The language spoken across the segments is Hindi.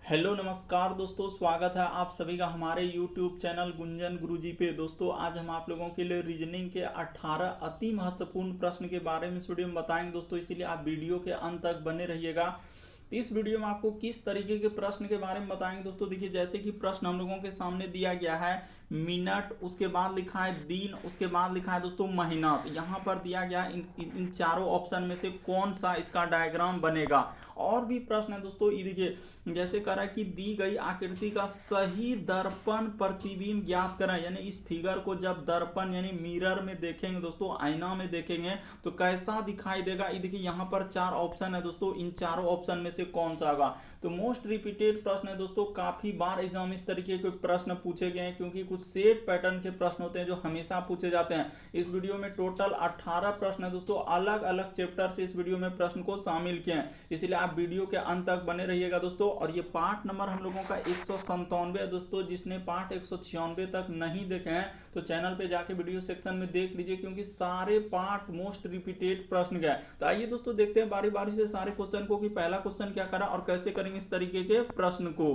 हेलो नमस्कार दोस्तों, स्वागत है आप सभी का हमारे YouTube चैनल गुंजन गुरुजी पे। दोस्तों आज हम आप लोगों के लिए रीजनिंग के 18 अति महत्वपूर्ण प्रश्न के बारे में इस वीडियो में बताएंगे दोस्तों, इसीलिए आप वीडियो के अंत तक बने रहिएगा। तो इस वीडियो में आपको किस तरीके के प्रश्न के बारे में बताएंगे दोस्तों। देखिए, जैसे कि प्रश्न हम लोगों के सामने दिया गया है मिनट, उसके बाद लिखा है दिन, उसके बाद लिखा है दोस्तों महीना। तो यहाँ पर दिया गया इन चारों ऑप्शन में से कौन सा इसका डायग्राम बनेगा। और भी प्रश्न है दोस्तों, ये देखिए जैसे कह रहा है कि दी गई आकृति का सही दर्पण प्रतिबिंब ज्ञात करें। यानी इस फिगर को जब दर्पण यानी मिरर में देखेंगे दोस्तों, आईना में देखेंगे तो कैसा दिखाई देगा। ये देखिए यहाँ पर चार ऑप्शन है दोस्तों, इन चारों ऑप्शन में से कौन सा होगा। तो मोस्ट रिपीटेड प्रश्न है दोस्तों, काफी बार एग्जाम इस तरीके के प्रश्न पूछे गए हैं, क्योंकि कुछ सेट पैटर्न के प्रश्न होते हैं जो हमेशा पूछे जाते हैं। इस वीडियो में टोटल 18 प्रश्न है दोस्तों, अलग अलग चैप्टर से इस वीडियो में प्रश्न को शामिल किए हैं, इसलिए आप वीडियो के अंत तक बने रहिएगा दोस्तों। और ये पार्ट नंबर हम लोगों का 197 है दोस्तों। जिसने पार्ट 196 तक नहीं देखे हैं तो चैनल पे जाके वीडियो सेक्शन में देख लीजिए, क्योंकि सारे पार्ट मोस्ट रिपीटेड प्रश्न गए। तो आइए दोस्तों देखते हैं बारी बारी से सारे क्वेश्चन को कि पहला क्वेश्चन क्या करा और कैसे करेंगे इस तरीके के प्रश्न को।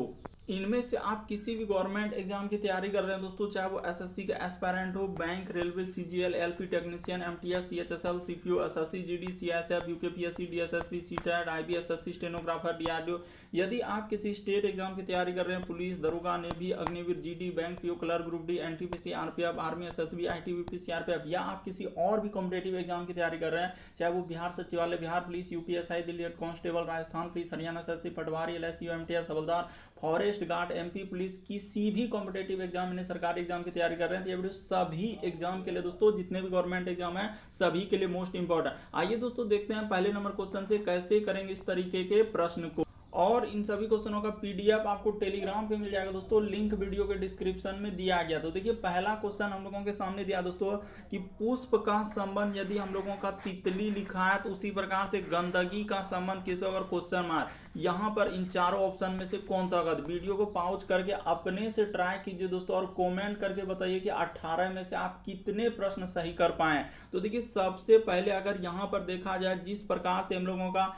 इनमें से आप किसी भी गवर्नमेंट एग्जाम की तैयारी कर रहे हैं दोस्तों, चाहे वो एसएससी का एस्पायरेंट हो, bank, railway, CGL, LP technician, MTS, CHSL, CPO, SSC, GD, CSF, UKPSC, DSSB, CTET, IBSSC, stenographer, DRDO. यदि आप किसी स्टेट एग्जाम की तैयारी कर रहे हैं, पुलिस, दरोगा, navy, Agniveer, GD, bank PO, clerk, group D, NTPC, RPF, army, SSB, ITBP, CRPF, या आप किसी और भी कॉम्पिटेटिव एग्जाम की तैयारी कर रहे हैं, चाहे वो बिहार सचिवालय, Bihar police, UPSI, Delhi head constable, Rajasthan police, Haryana SSC, patwari, LIC, MTS, हवलदार, फॉरेस्ट गार्ड, एमपी पुलिस, किसी भी कॉम्पिटेटिव एग्जाम यानी सरकारी एग्जाम की तैयारी कर रहे हैं तो ये वीडियो सभी एग्जाम के लिए दोस्तों, जितने भी गवर्नमेंट एग्जाम है सभी के लिए मोस्ट इंपॉर्टेंट। आइए दोस्तों देखते हैं पहले नंबर क्वेश्चन से कैसे करेंगे इस तरीके के प्रश्न को। और इन सभी क्वेश्चनों का पीडीएफ आपको टेलीग्राम पे मिल जाएगा दोस्तों, लिंक वीडियो के डिस्क्रिप्शन में दिया गया। तो देखिए पहला क्वेश्चन हम लोगों के सामने दिया दोस्तों कि पुष्प का संबंध यदि हम लोगों का तितली लिखा है तो उसी प्रकार से गंदगी का संबंध किस होगा, क्वेश्चन मार्क। यहाँ पर इन चारों ऑप्शन में से कौन सा होगा। वीडियो को पॉज करके अपने से ट्राई कीजिए दोस्तों और कॉमेंट करके बताइए कि 18 में से आप कितने प्रश्न सही कर पाए। तो देखिए सबसे पहले अगर यहाँ पर देखा जाए, जिस प्रकार से हम लोगों का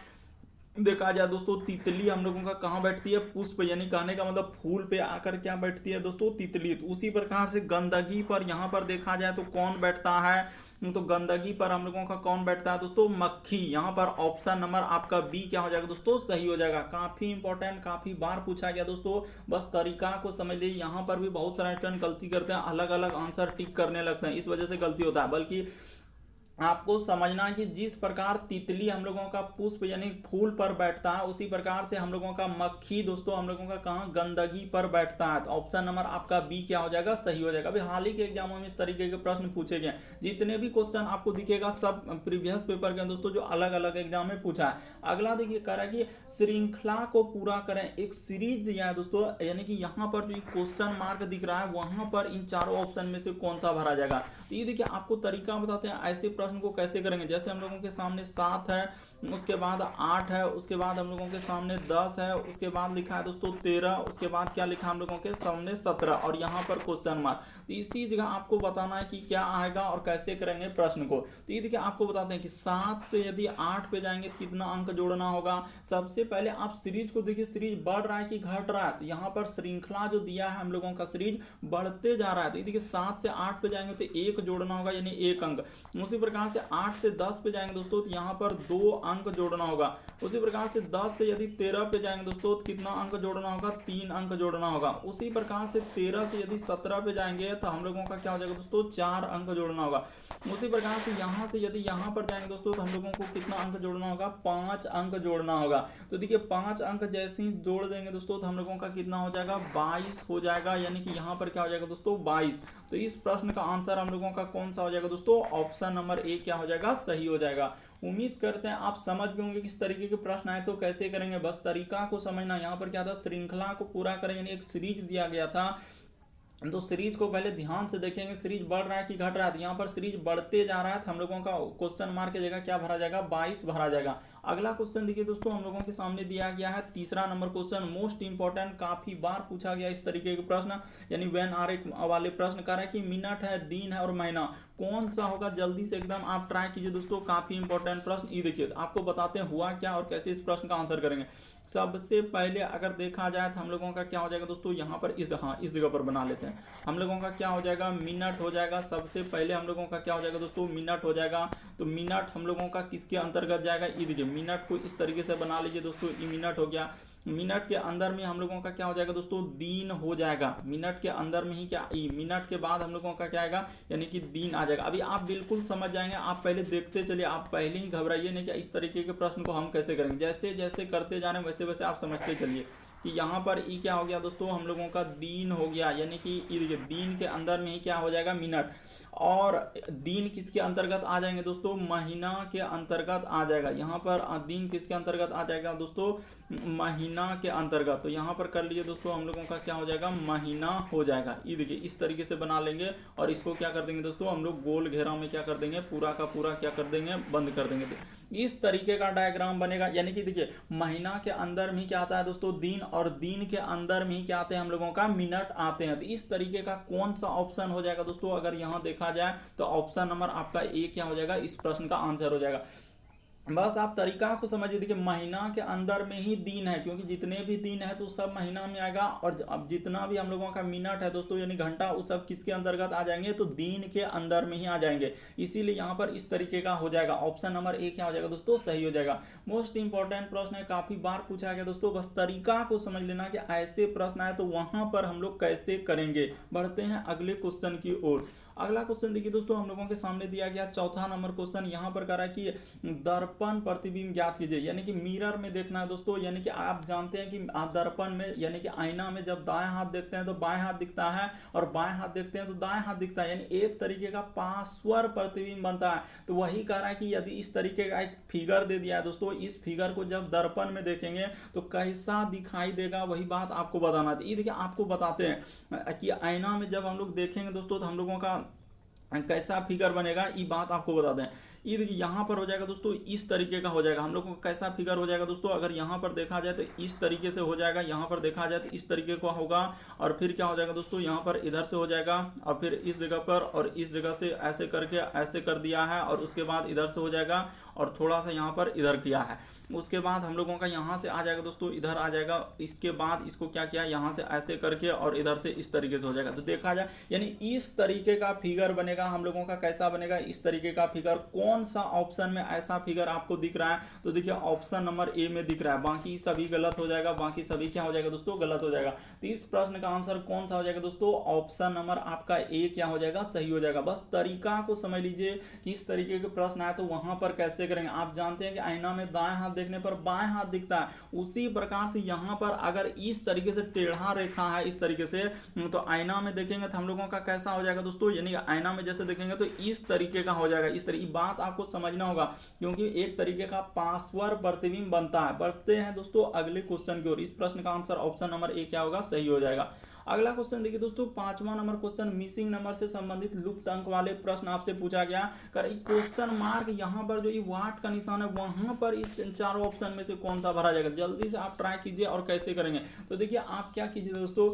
देखा जाए दोस्तों, तितली हम लोगों का कहाँ बैठती है, पुष्प, यानी कहने का मतलब फूल पे आकर क्या बैठती है दोस्तों, तितली। तो उसी प्रकार से गंदगी पर यहाँ पर देखा जाए तो कौन बैठता है, तो गंदगी पर हम लोगों का कौन बैठता है दोस्तों, मक्खी। यहाँ पर ऑप्शन नंबर आपका बी क्या हो जाएगा दोस्तों, सही हो जाएगा। काफी इंपॉर्टेंट, काफी बार पूछा गया दोस्तों, बस तरीका को समझ लीजिए। यहाँ पर भी बहुत सारे स्टूडेंट गलती करते हैं, अलग अलग आंसर टिक करने लगते हैं, इस वजह से गलती होता है। बल्कि आपको समझना है कि जिस प्रकार तितली हम लोगों का पुष्प यानी फूल पर बैठता है, उसी प्रकार से हम लोगों का मक्खी दोस्तों हम लोगों का कहाँ, गंदगी पर बैठता है। तो ऑप्शन नंबर आपका बी क्या हो जाएगा, सही हो जाएगा। अभी हाल ही के एग्जामों में इस तरीके के प्रश्न पूछे गए, जितने भी क्वेश्चन आपको दिखेगा सब प्रीवियस पेपर के दोस्तों, जो अलग अलग एग्जाम में पूछा है। अगला देखिए कह रहा है कि श्रृंखला को पूरा करें, एक सीरीज दिया है दोस्तों, यानी कि यहाँ पर जो क्वेश्चन मार्क दिख रहा है वहां पर इन चारों ऑप्शन में से कौन सा भरा जाएगा। तो ये देखिए आपको तरीका बताते हैं ऐसे प्रश्न को कैसे करेंगे। जैसे हम लोगों के सामने 7 है, उसके बाद 8 है, उसके बाद हम लोगों के सामने 10 है, उसके बाद लिखा है दोस्तों 13, उसके बाद क्या लिखा हम लोगों के सामने 17 और यहाँ पर क्वेश्चन मार्क। तो इसी जगह आपको बताना है कि क्या आएगा और कैसे करेंगे प्रश्न को। तो ये देखिए आपको बताते हैं कि 7 से यदि 8 पे जाएंगे तो कितना अंक जोड़ना होगा। सबसे पहले आप सीरीज को देखिए, सीरीज बढ़ रहा है कि घट रहा है। तो यहाँ पर श्रृंखला जो दिया है हम लोगों का सीरीज बढ़ते जा रहा है। तो ये देखिए 7 से 8 पे जाएंगे तो 1 जोड़ना होगा, यानी 1 अंक। उसी प्रकार से 8 से 10 पे जाएंगे दोस्तों तो यहाँ पर 2 अंक जोड़ना होगा। उसी प्रकार से 10 से यदि 13 पे जाएंगे दोस्तों तो कितना अंक जोड़ना होगा, 3 अंक जोड़ना होगा। उसी प्रकार से 13 से यदि 17 पे जाएंगे तो हम लोगों का क्या हो जाएगा दोस्तों, 4 अंक जोड़ना होगा। उसी प्रकार से यहाँ से यदि यहाँ पर जाएंगे दोस्तों तो हम लोगों को कितना अंक जोड़ना होगा, 5 अंक जोड़ना होगा। तो देखिए 5 अंक जैसे ही जोड़ देंगे दोस्तों तो हम लोगों का कितना हो जाएगा, 22 हो जाएगा, यानी कि यहाँ पर क्या हो जाएगा दोस्तों, 22। तो इस प्रश्न का आंसर हम लोगों का कौन सा हो जाएगा दोस्तों, ऑप्शन नंबर ए क्या हो जाएगा, सही हो जाएगा। उम्मीद करते हैं आप समझ गए होंगे किस तरीके के प्रश्न आए तो कैसे करेंगे, बस तरीका को समझना। यहाँ पर क्या था, श्रृंखला को पूरा करें, यानी एक सीरीज दिया गया था तो सीरीज को पहले ध्यान से देखेंगे, सीरीज बढ़ रहा है कि घट रहा है। तो यहाँ पर सीरीज बढ़ते जा रहा है तो हम लोगों का क्वेश्चन मार्क की जगह क्या भरा जाएगा, 22 भरा जाएगा। अगला क्वेश्चन देखिए दोस्तों हम लोगों के सामने दिया गया है तीसरा नंबर क्वेश्चन, मोस्ट इंपॉर्टेंट, काफी बार पूछा गया इस तरीके के प्रश्न, यानी व्हेन आर एक वाले प्रश्न कर रहा है कि मिनट है, दिन है और महीना कौन सा होगा, जल्दी से एकदम आप ट्राई कीजिए दोस्तों, काफी इंपॉर्टेंट प्रश्न। ये देखिए आपको बताते हैं हुआ क्या और कैसे इस प्रश्न का आंसर करेंगे। सबसे पहले अगर देखा जाए तो हम लोगों का क्या हो जाएगा दोस्तों, यहाँ पर इस जगह पर बना लेते हैं, हम लोगों का क्या हो जाएगा, मिनट हो जाएगा। सबसे पहले हम लोगों का क्या हो जाएगा दोस्तों, मिनट हो जाएगा। तो मिनट हम लोगों का किसके अंतर्गत जाएगा, ये देखिए मिनट को इस तरीके से बना लीजिए दोस्तों, ये मिनट हो गया। मिनट के अंदर में हम लोगों का क्या हो जाएगा दोस्तों, दिन हो जाएगा। मिनट के अंदर में ही क्या, मिनट के बाद हम लोगों का क्या आएगा, यानी कि दिन आ जाएगा। अभी आप बिल्कुल समझ जाएंगे, आप पहले देखते चलिए, आप पहले ही घबराइए नहीं कि इस तरीके के प्रश्न को हम कैसे करेंगे। जैसे जैसे करते जा रहे हैं वैसे वैसे आप समझते चलिए कि यहाँ पर ई क्या हो गया दोस्तों, हम लोगों का दिन हो गया, यानी कि देखिए दिन के अंदर में ही क्या हो जाएगा, मिनट। और दिन किसके अंतर्गत आ जाएंगे दोस्तों, महीना के अंतर्गत आ जाएगा। यहाँ पर दिन किसके अंतर्गत आ जाएगा दोस्तों, महीना के अंतर्गत। तो यहाँ पर कर लीजिए दोस्तों, हम लोगों का क्या हो जाएगा, महीना हो जाएगा। ये देखिए इस तरीके से बना लेंगे और इसको क्या कर देंगे दोस्तों, हम लोग गोल घेरा में क्या कर देंगे, पूरा का पूरा क्या कर देंगे, बंद कर देंगे। इस तरीके का डायग्राम बनेगा, यानी कि देखिए महीना के अंदर में क्या आता है दोस्तों, दिन, और दिन के अंदर में ही क्या आते हैं हम लोगों का, मिनट आते हैं। तो इस तरीके का कौन सा ऑप्शन हो जाएगा दोस्तों, अगर यहाँ देखा जाए तो ऑप्शन नंबर आपका ए क्या हो जाएगा, इस प्रश्न का आंसर हो जाएगा। बस आप तरीका को समझिए, देखिए महीना के अंदर में ही दिन है, क्योंकि जितने भी दिन है तो सब महीना में आएगा, और अब जितना भी हम लोगों का मिनट है दोस्तों यानी घंटा, वो सब किसके अंतर्गत आ जाएंगे, तो दिन के अंदर में ही आ जाएंगे। इसीलिए यहाँ पर इस तरीके का हो जाएगा, ऑप्शन नंबर ए क्या हो जाएगा दोस्तों, सही हो जाएगा। मोस्ट इंपॉर्टेंट प्रश्न है, काफी बार पूछा गया दोस्तों, बस तरीका को समझ लेना कि ऐसे प्रश्न आए तो वहां पर हम लोग कैसे करेंगे। बढ़ते हैं अगले क्वेश्चन की ओर। अगला क्वेश्चन देखिए दोस्तों हम लोगों के सामने दिया गया चौथा नंबर क्वेश्चन, यहाँ पर कह रहा है कि दर्पण प्रतिबिंब ज्ञात कीजिए, यानी कि मिरर में देखना है दोस्तों। यानी कि आप जानते हैं कि आप दर्पण में यानी कि आईना में जब दाएं हाथ देखते हैं तो बाएं हाथ दिखता है, और बाएं हाथ देखते हैं तो दाएं हाथ दिखता है, यानी एक तरीके का पार्श्व प्रतिबिंब बनता है। तो वही कह रहा है कि यदि इस तरीके का एक फिगर दे दिया है दोस्तों, इस फिगर को जब दर्पण में देखेंगे तो कैसा दिखाई देगा, वही बात आपको बताना है। ये देखिए आपको बताते हैं कि आईना में जब हम लोग देखेंगे दोस्तों तो हम लोगों का कैसा फिगर बनेगा, ये बात आपको बता दें। ये देखिए यहाँ पर हो जाएगा दोस्तों, इस तरीके का हो जाएगा। हम लोग को कैसा फिगर हो जाएगा दोस्तों, अगर यहाँ पर देखा जाए तो इस तरीके से हो जाएगा, यहाँ पर देखा जाए तो इस तरीके का होगा, और फिर क्या हो जाएगा दोस्तों, यहाँ पर इधर से हो जाएगा, और फिर इस जगह पर और इस जगह से ऐसे करके ऐसे कर दिया है, और उसके बाद इधर से हो जाएगा, और थोड़ा सा यहाँ पर इधर किया है। उसके बाद हम लोगों का यहाँ से आ जाएगा दोस्तों, इधर आ जाएगा। इसके बाद इसको क्या किया, यहाँ से ऐसे करके और इधर से इस तरीके से हो जाएगा। तो देखा जाए यानी इस तरीके का फिगर बनेगा हम लोगों का। कैसा बनेगा, इस तरीके का फिगर। कौन सा ऑप्शन में ऐसा फिगर आपको दिख रहा है, तो देखिए ऑप्शन नंबर ए में दिख रहा है, बाकी सभी गलत हो जाएगा, बाकी सभी क्या हो जाएगा दोस्तों, गलत हो जाएगा। तो इस प्रश्न का आंसर कौन सा हो जाएगा दोस्तों, ऑप्शन नंबर आपका ए क्या हो जाएगा, सही हो जाएगा। बस तरीका को समझ लीजिए कि इस तरीके के प्रश्न आए तो वहां पर कैसे करेंगे। आप जानते हैं कि आईना में दाएं हाथ देखने पर बाएं हाथ दिखता है, उसी प्रकार से यहाँ पर अगर इस तरीके से टेढ़ा रेखा है इस तरीके से, तो आईना में देखेंगे तो हम लोगों का कैसा हो जाएगा दोस्तों, यानी आईना में जैसे देखेंगे तो इस तरीके का हो जाएगा। इस तरीके बात आपको समझना होगा, क्योंकि एक तरीके का पार्श्व प्रतिबिंब बनता है। बढ़ते हैं दोस्तों अगले क्वेश्चन की ओर। इस प्रश्न का आंसर ऑप्शन नंबर ए क्या होगा, सही हो जाएगा। अगला क्वेश्चन देखिए दोस्तों, पांचवा नंबर क्वेश्चन, मिसिंग नंबर से संबंधित लुप्त अंक वाले प्रश्न आपसे पूछा गया। कर क्वेश्चन मार्क यहाँ पर जो ये वाट का निशान है वहां पर इन चारों ऑप्शन में से कौन सा भरा जाएगा, जल्दी से आप ट्राई कीजिए। और कैसे करेंगे, तो देखिए आप क्या कीजिए दोस्तों,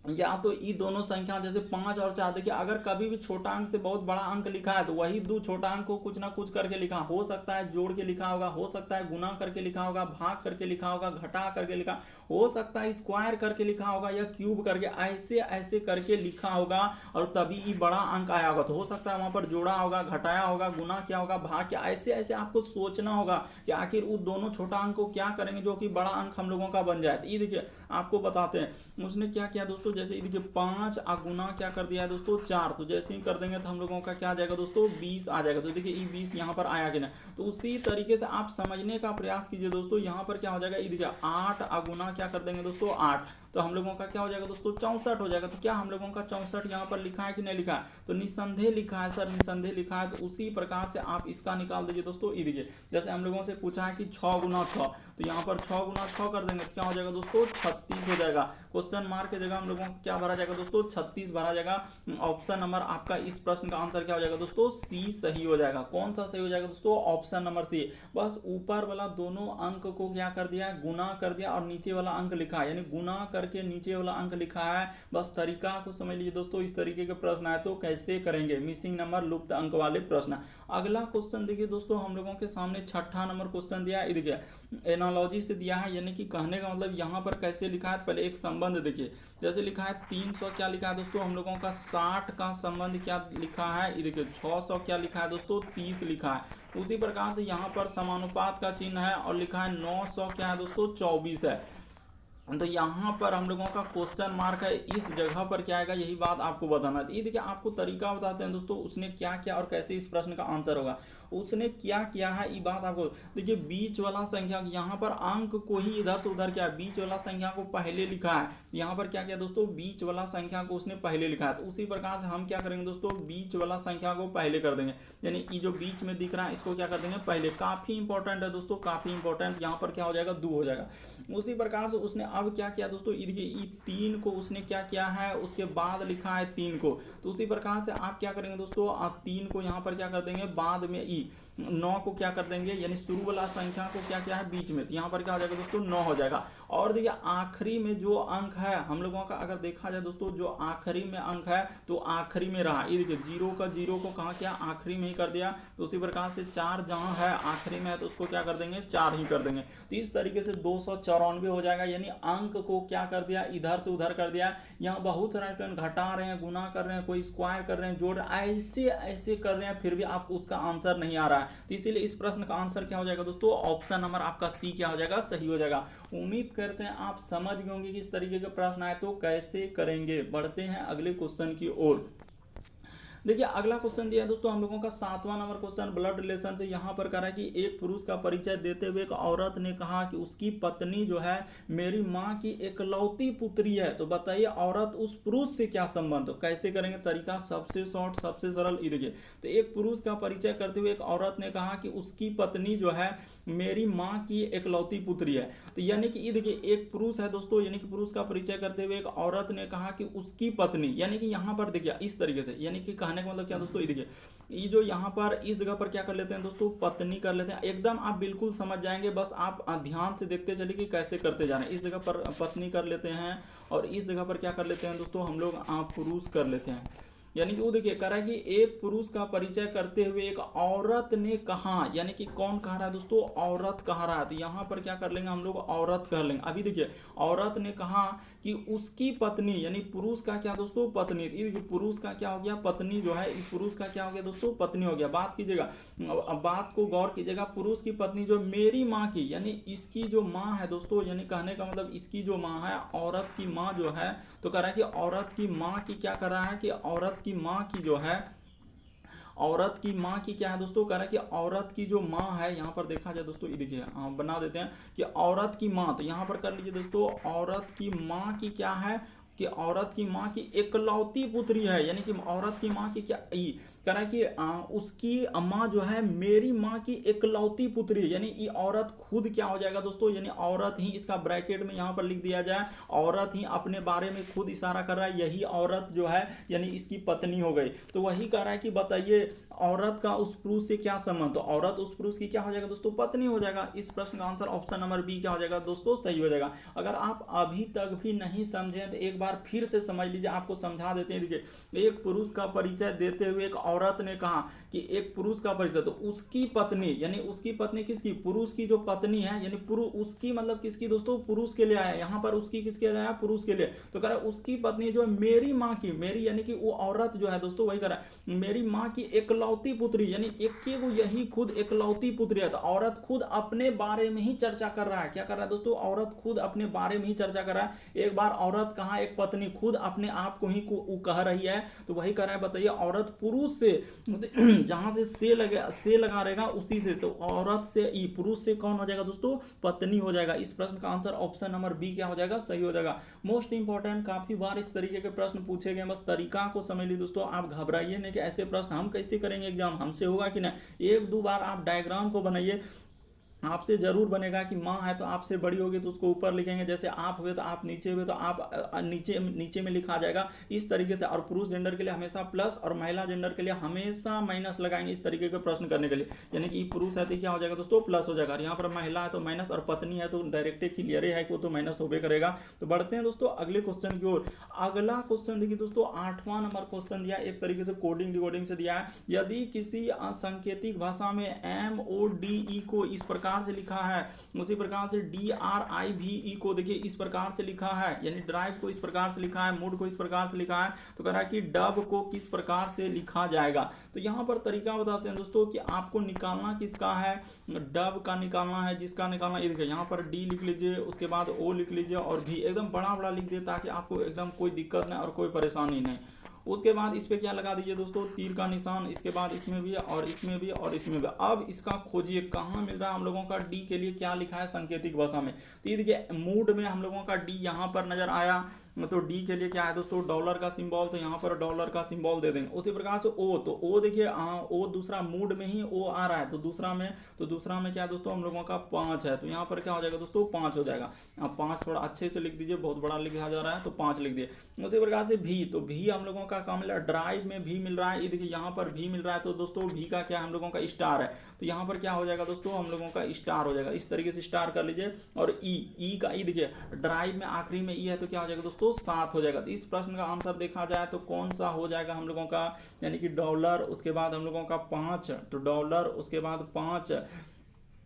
या तो ये दोनों संख्या जैसे 5 और 4, देखिए अगर कभी भी छोटा अंक से बहुत बड़ा अंक लिखा है तो वही दो छोटा अंक को कुछ ना कुछ करके लिखा, हो सकता है जोड़ के लिखा होगा, हो सकता है गुना करके लिखा होगा, भाग करके लिखा होगा, घटा करके लिखा, हो सकता है स्क्वायर करके लिखा होगा, या क्यूब करके, ऐसे ऐसे करके लिखा होगा, और तभी ये बड़ा अंक आया होगा। तो हो सकता है वहां पर जोड़ा होगा, घटाया होगा, गुना किया होगा, भाग किया, ऐसे ऐसे आपको सोचना होगा कि आखिर उस दोनों छोटा अंक को क्या करेंगे जो कि बड़ा अंक हम लोगों का बन जाए। तो ये देखिए आपको बताते हैं उसने क्या किया दोस्तों, जैसे देखिए 5 गुना क्या कर दिया है दोस्तों 4, तो जैसे ही कर देंगे तो हम लोगों का क्या आ जाएगा दोस्तों 20 आ जाएगा। तो देखिए ये 20 यहाँ पर आया कि ना, तो उसी तरीके से आप समझने का प्रयास कीजिए दोस्तों। यहाँ पर क्या हो जाएगा, ये देखिए 8 गुना क्या कर देंगे दोस्तों 8, तो हम लोगों का क्या हो जाएगा दोस्तों 64 हो जाएगा। तो क्या हम लोगों का 64 यहाँ पर लिखा है कि नहीं लिखा है, तो निसंदेह लिखा है सर, निसंदेह लिखा है। तो उसी प्रकार से आप इसका निकाल दीजिए दोस्तों। ये देखिए जैसे हम लोगों से पूछा है कि 6 गुना 6, तो यहाँ पर 6 गुना 6 कर देंगे तो क्या हो जाएगा दोस्तों 36 हो जाएगा। क्वेश्चन मार्क की जगह हम लोगों लोगों को क्या भरा जाएगा दोस्तों, 36 भरा जाएगा। ऑप्शन नंबर आपका इस प्रश्न का आंसर क्या हो जाएगा दोस्तों, सी सही हो जाएगा। कौन सा सही हो जाएगा दोस्तों, ऑप्शन नंबर सी। बस ऊपर वाला दोनों अंक को क्या कर दिया, गुना कर दिया और नीचे वाला अंक लिखा है, यानी गुना करके नीचे वाला अंक लिखा है। बस तरीका को समझ लीजिए दोस्तों। इस तरीके के प्रश्न आए तो कैसे करेंगे, मिसिंग नंबर, लुप्त अंक वाले प्रश्न। अगला क्वेश्चन देखिए दोस्तों, हम लोगों के सामने छठा नंबर क्वेश्चन दिया है। देखिए एनालॉजी से दिया है, यानी कि कहने का मतलब यहाँ पर कैसे लिखा है, पहले एक संबंध देखिए। जैसे लिखा है 300 क्या लिखा है दोस्तों हम लोगों का, 60 का संबंध क्या लिखा है, ये देखिए 600 क्या लिखा है दोस्तों, 30 लिखा है। उसी प्रकार से यहाँ पर समानुपात का चिन्ह है और लिखा है 900 क्या है दोस्तों, 24 है। तो यहाँ पर हम लोगों का क्वेश्चन मार्क है, इस जगह पर क्या आएगा, यही बात आपको बताना है। ये देखिए आपको तरीका बताते हैं दोस्तों, उसने क्या किया और कैसे इस प्रश्न का आंसर होगा। उसने क्या किया है ये बात आपको देखिए, बीच वाला संख्या यहाँ पर अंक को ही इधर से उधर किया, बीच वाला संख्या को पहले लिखा है। यहाँ पर क्या किया दोस्तों, बीच वाला संख्या को उसने पहले लिखा है। तो उसी प्रकार से हम क्या करेंगे दोस्तों, बीच वाला संख्या को पहले कर देंगे, यानी ये जो बीच में दिख रहा है इसको क्या कर देंगे पहले। काफी इंपॉर्टेंट है दोस्तों, काफी इंपॉर्टेंट। यहाँ पर क्या हो जाएगा, 2 हो जाएगा। उसी प्रकार से उसने अब क्या किया दोस्तों, ये 3 को उसने क्या किया है, उसके बाद लिखा है 3 को। तो उसी प्रकार से आप क्या करेंगे दोस्तों, आप 3 को यहाँ पर क्या कर देंगे, बाद में 9 को क्या कर देंगे, यानी शुरू वाला संख्या को क्या किया है बीच में, तो यहाँ पर क्या हो जाएगा दोस्तों 9 हो जाएगा। और देखिए आखिरी में जो अंक है हम लोगों का, अगर देखा जाए दोस्तों, जो आखिरी में अंक है तो आखिरी में रहा। ये देखिए 0 को कहाँ किया, आखिरी में ही कर दिया। तो उसी प्रकार से 4 जहाँ है आखिरी में है तो उसको क्या कर देंगे, 4 ही कर देंगे। तो इस तरीके से 294 हो जाएगा, यानी अंक को क्या कर दिया, इधर से उधर कर दिया। यहाँ बहुत सारे स्टूडेंट घटा रहे हैं, गुना कर रहे हैं, कोई स्क्वायर कर रहे हैं, जोड़ ऐसे ऐसे कर रहे हैं, फिर भी आपको उसका आंसर नहीं आ रहा है। तो इसीलिए इस प्रश्न का आंसर क्या हो जाएगा दोस्तों, ऑप्शन नंबर आपका सी क्या हो जाएगा, सही हो जाएगा। उम्मीद करते हैं आप समझ गए होंगे कि इस तरीके के प्रश्न आए तो कैसे करेंगे। बढ़ते हैं अगले क्वेश्चन की ओर। देखिए अगला क्वेश्चन दिया है दोस्तों हम लोगों का 7वां नंबर क्वेश्चन ब्लड रिलेशन से। यहाँ पर कह रहा है कि एक पुरुष का परिचय देते हुए एक औरत ने कहा कि उसकी पत्नी जो है मेरी माँ की इकलौती पुत्री है। तो बताइए औरत उस पुरुष से क्या संबंध। तो कैसे करेंगे, तरीका सबसे शॉर्ट सबसे सरल। ये देखिए, तो एक पुरुष का परिचय करते हुए एक औरत ने कहा कि उसकी पत्नी जो है मेरी माँ की इकलौती पुत्री है। तो यानी कि ये देखिए एक पुरुष है दोस्तों, यानी कि पुरुष का परिचय करते हुए एक औरत ने कहा कि उसकी पत्नी, यानी कि यहाँ पर देखिए इस तरीके से, यानी कि कहने का मतलब क्या दोस्तों, ये देखिए ये जो यहाँ पर इस जगह पर क्या कर लेते हैं दोस्तों, पत्नी कर लेते हैं। एकदम आप बिल्कुल समझ जाएंगे, बस आप ध्यान से देखते चलिए कि कैसे करते जा रहे हैं। इस जगह पर पत्नी कर लेते हैं और इस जगह पर क्या कर लेते हैं दोस्तों हम लोग पुरुष कर लेते हैं। यानी कि वो देखिए कह रहा है कि एक पुरुष का परिचय करते हुए एक औरत ने कहा, यानी कि कौन कह रहा है दोस्तों, औरत कह रहा है। तो यहाँ पर क्या कर लेंगे हम लोग, औरत कर लेंगे। अभी देखिए औरत ने कहा कि उसकी पत्नी, यानी पुरुष का क्या दोस्तों, पत्नी। पुरुष का क्या हो गया, पत्नी जो है, पुरुष का क्या हो गया दोस्तों, पत्नी हो गया। बात कीजिएगा, बात को गौर कीजिएगा। पुरुष की पत्नी जो मेरी माँ की, यानी इसकी जो माँ है दोस्तों, यानी कहने का मतलब इसकी जो माँ है, औरत की माँ जो है, तो कह रहा है कि औरत की माँ की क्या कर रहा है कि औरत की माँ की जो है, औरत की माँ की क्या है दोस्तों, कह रहा है कि औरत की जो माँ है, यहाँ पर देखा जाए दोस्तों, ये देखिए बना देते हैं कि औरत की माँ। तो यहाँ पर कर लीजिए दोस्तों, औरत की माँ की क्या है कि औरत की माँ की इकलौती पुत्री है। यानी कि औरत की माँ की क्या, कह रहा है कि उसकी माँ जो है मेरी माँ की इकलौती पुत्री, यानी ये औरत खुद क्या हो जाएगा दोस्तों, यानी औरत ही, इसका ब्रैकेट में यहाँ पर लिख दिया जाए, औरत ही अपने बारे में खुद इशारा कर रहा है, यही औरत जो है यानी इसकी पत्नी हो गई। तो वही कह रहा है कि बताइए औरत का उस पुरुष से क्या संबंध। तो औरत उस पुरुष की क्या हो जाएगा दोस्तों, पत्नी हो जाएगा। इस प्रश्न का आंसर ऑप्शन नंबर बी क्या हो जाएगा दोस्तों, सही हो जाएगा। अगर आप अभी तक भी नहीं समझे तो एक बार फिर से समझ लीजिए, आपको समझा देते हैं। देखिए एक पुरुष का परिचय देते हुए एक औरत ने कहा कि एक पुरुष का परिचय, तो उसकी पत्नी, यानी उसकी पत्नी किसकी, पुरुष की जो पत्नी है, यानी पुरुष, उसकी मतलब किसकी दोस्तों, पुरुष के लिए आया। यहाँ पर उसकी किसके लिए आया, पुरुष के लिए। तो कह रहा है उसकी पत्नी जो है मेरी माँ की, मेरी यानी कि वो औरत जो है दोस्तों, वही कह रहा है मेरी माँ की इकलौती पुत्री, यानी एक वो यही खुद इकलौती पुत्री है। तो औरत खुद अपने बारे में ही चर्चा कर रहा है। क्या कर रहा है दोस्तों, औरत खुद अपने बारे में ही चर्चा कर रहा है। एक बार औरत कहा, एक पत्नी खुद अपने आप को ही कह रही है। तो वही कह रहा है, बताइए औरत पुरुष से, जहां से लगा रहेगा उसी से, तो औरत से ई, पुरुष से कौन हो जाएगा दोस्तों, पत्नी हो जाएगा। इस प्रश्न का आंसर ऑप्शन नंबर बी क्या हो जाएगा, सही हो जाएगा। मोस्ट इंपॉर्टेंट, काफी बार इस तरीके के प्रश्न पूछे गए, बस तरीका को समझ लीजिए दोस्तों। आप घबराइए नहीं कि ऐसे प्रश्न हम कैसे करेंगे, एग्जाम हमसे होगा कि नहीं। 1-2 बार आप डायग्राम को बनाइए, आपसे जरूर बनेगा कि माँ है तो आपसे बड़ी होगी तो उसको ऊपर लिखेंगे, जैसे आप हुए तो आप नीचे हुए तो आप नीचे नीचे में लिखा जाएगा इस तरीके से। और पुरुष जेंडर के लिए हमेशा प्लस और महिला जेंडर के लिए हमेशा माइनस लगाएंगे इस तरीके के प्रश्न करने के लिए। यानी कि पुरुष है तो क्या हो जाएगा दोस्तों, प्लस हो जाएगा। यहाँ पर महिला है तो माइनस, और पत्नी है तो डायरेक्ट क्लियर है कि वो तो माइनस होबे करेगा। तो बढ़ते हैं दोस्तों अगले क्वेश्चन की ओर। अगला क्वेश्चन देखिए दोस्तों, 8वां नंबर क्वेश्चन दिया एक तरीके से कोडिंग डिकोडिंग से दिया है। यदि किसी सांकेतिक भाषा में MODE को इस प्रकार से लिखा है, उसी प्रकार से DRIVE को देखिए इस प्रकार से लिखा है, यानी ड्राइव को इस प्रकार से लिखा है, मूड को इस प्रकार से लिखा है, तो कह रहा है कि डब को किस प्रकार से लिखा जाएगा। तो यहाँ पर तरीका बताते हैं दोस्तों कि आपको निकालना किसका है, डब का निकालना है। जिसका निकालना ये देखिए, यहाँ पर D लिख लीजिए, उसके बाद O लिख लीजिए और V एकदम बड़ा बड़ा लिख दिए ताकि आपको एकदम कोई दिक्कत नहीं और कोई परेशानी नहीं। उसके बाद इस पे क्या लगा दीजिए दोस्तों, तीर का निशान। इसके बाद इसमें भी और इसमें भी और इसमें भी। अब इसका खोजिए कहाँ मिल रहा है हम लोगों का डी के लिए क्या लिखा है सांकेतिक भाषा में। तो ये देखिए मूड में हम लोगों का डी यहाँ पर नजर आया, तो डी के लिए क्या है दोस्तों, डॉलर का सिंबल, तो यहाँ पर डॉलर का सिंबल दे देंगे। उसी प्रकार से ओ, तो ओ देखिए ओ दूसरा मूड में ही ओ आ रहा है, तो दूसरा में क्या है दोस्तों हम लोगों का 5 है, तो यहाँ पर क्या हो जाएगा दोस्तों 5 हो जाएगा। अब 5 थोड़ा अच्छे से लिख दीजिए, बहुत बड़ा लिखा जा रहा है तो 5 लिख दिए। उसी प्रकार से भी, तो भी हम लोगों का काम मिला, ड्राइव में भी मिल रहा है, ये देखिए यहाँ पर भी मिल रहा है, तो दोस्तों भी का क्या हम लोगों का स्टार है, तो यहाँ पर क्या हो जाएगा दोस्तों हम लोगों का स्टार हो जाएगा। इस तरीके से स्टार कर लीजिए। और ई का, ई देखिए ड्राइव में आखिरी में ई है तो क्या हो जाएगा दोस्तों 7 हो जाएगा। तो इस प्रश्न का आंसर देखा जाए तो कौन सा हो जाएगा हम लोगों का, यानी कि डॉलर, उसके बाद हम लोगों का 5, तो डॉलर उसके बाद 5,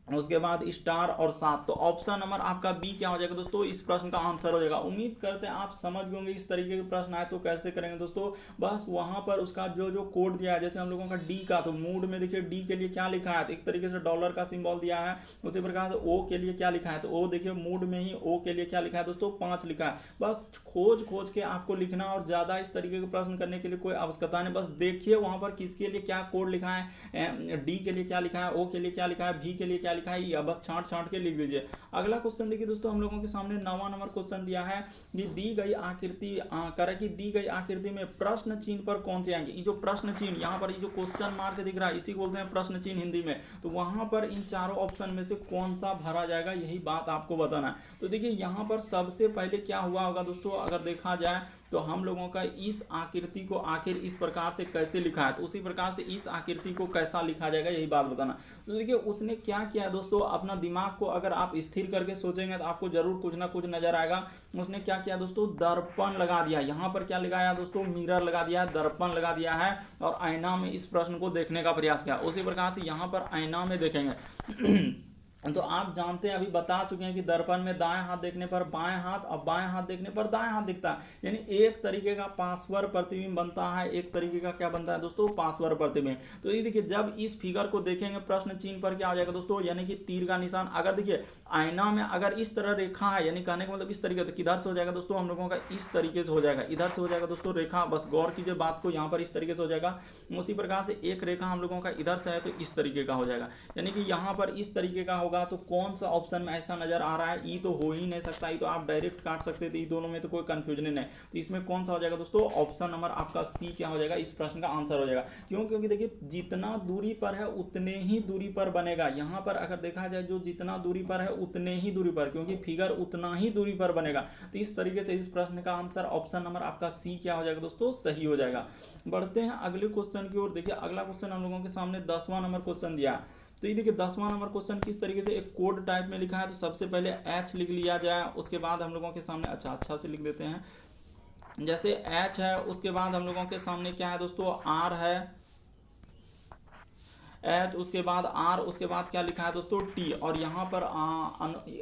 उसके बाद स्टार और 7। तो ऑप्शन नंबर आपका बी क्या हो जाएगा दोस्तों, इस प्रश्न का आंसर हो जाएगा। उम्मीद करते हैं आप समझ गए होंगे इस तरीके के प्रश्न आए तो कैसे करेंगे दोस्तों। बस वहां पर उसका जो जो कोड दिया है, जैसे हम लोगों का डी का, तो मूड में देखिए डी के लिए क्या लिखा है, तो एक तरीके से डॉलर का सिंबल दिया है। उसी प्रकार से ओ के लिए क्या लिखा है, तो ओ देखिए मूड में ही ओ के लिए क्या लिखा है दोस्तों 5 लिखा है। बस खोज के आपको लिखना, और ज्यादा इस तरीके के प्रश्न करने के लिए कोई आवश्यकता नहीं। बस देखिए वहां पर किसके लिए क्या कोड लिखा है, डी के लिए क्या लिखा है, ओ के लिए क्या लिखा है, भी के लिए क्या लिखा है, या बस छांट के लिख दीजिए। अगला क्वेश्चन देखिए दोस्तों, हम लोगों के सामने 9वां नंबर क्वेश्चन दिया है कि दी गई आकृति में प्रश्न चिन्ह पर कौन से आएंगे। ये जो प्रश्न चिन्ह यहाँ पर, ये जो क्वेश्चन मार्क दिख रहा है, इसी को बोलते हैं प्रश्न चिन्ह हिंदी में। तो वहां पर इन चारों ऑप्शन में से कौन सा भरा जाएगा, यही बात आपको बताना है। तो देखिए यहाँ पर सबसे पहले क्या हुआ होगा दोस्तों, अगर देखा जाए तो हम लोगों का इस आकृति को आखिर इस प्रकार से कैसे लिखा है, तो उसी प्रकार से इस आकृति को कैसा लिखा जाएगा, यही बात बताना। तो देखिए उसने क्या किया है दोस्तों, अपना दिमाग को अगर आप स्थिर करके सोचेंगे तो आपको जरूर कुछ ना कुछ नजर आएगा। उसने क्या किया दोस्तों, दर्पण लगा दिया। यहाँ पर क्या लगाया दोस्तों, मिरर लगा दिया है, दर्पण लगा दिया है, और आईना में इस प्रश्न को देखने का प्रयास किया। उसी प्रकार से यहाँ पर आईना में देखेंगे तो आप जानते हैं, अभी बता चुके हैं कि दर्पण में दाएं हाथ देखने पर बाएं हाथ और बाएं हाथ देखने पर दाएं हाथ दिखता है। यानी एक तरीके का पार्श्व प्रतिबिंब बनता है, एक तरीके का क्या बनता है दोस्तों, पार्श्व प्रतिबिंब। तो ये देखिए जब इस फिगर को देखेंगे प्रश्न चिन्ह पर क्या आ जाएगा दोस्तों, यानी कि तीर का निशान। अगर देखिए आईना में अगर इस तरह रेखा है, यानी कहने का मतलब इस तरीके से, किधर से हो जाएगा दोस्तों हम लोगों का इस तरीके से हो जाएगा, इधर से हो जाएगा दोस्तों रेखा। बस गौर कीजिए बात को, यहाँ पर इस तरीके से हो जाएगा। उसी प्रकार से एक रेखा हम लोगों का इधर से है तो इस तरीके का हो जाएगा, यानी कि यहाँ पर इस तरीके का होगा। तो कौन सा ऑप्शन में ऐसा नजर आ रहा है, ई तो हो ही नहीं सकता, ई तो आप डायरेक्ट काट सकते थे, दोनों में तो कोई कंफ्यूजन नहीं। तो इसमें कौन सा हो जाएगा दोस्तों, ऑप्शन नंबर आपका सी क्या हो जाएगा, इस प्रश्न का आंसर हो जाएगा। क्यों, क्योंकि देखिए जितना दूरी पर है उतने ही दूरी पर बनेगा। यहाँ पर अगर देखा जाए जो जितना दूरी पर है उतने ही दूरी पर, क्योंकि फिगर उतना ही दूरी पर बनेगा। तो इस तरीके से इस प्रश्न का आंसर ऑप्शन नंबर आपका सी क्या हो जाएगा दोस्तों, सही हो जाएगा। बढ़ते हैं अगले क्वेश्चन की ओर। देखिए अगला क्वेश्चन हम लोगों के सामने 10वां नंबर क्वेश्चन दिया। तो ये देखिए 10वां नंबर क्वेश्चन किस तरीके से एक कोड टाइप में लिखा है। तो सबसे पहले एच लिख लिया जाए, उसके बाद हम लोगों के सामने अच्छा से लिख देते हैं। जैसे एच है, उसके बाद हम लोगों के सामने क्या है दोस्तों, आर है, एच उसके बाद आर, उसके बाद क्या लिखा है दोस्तों टी, और यहाँ पर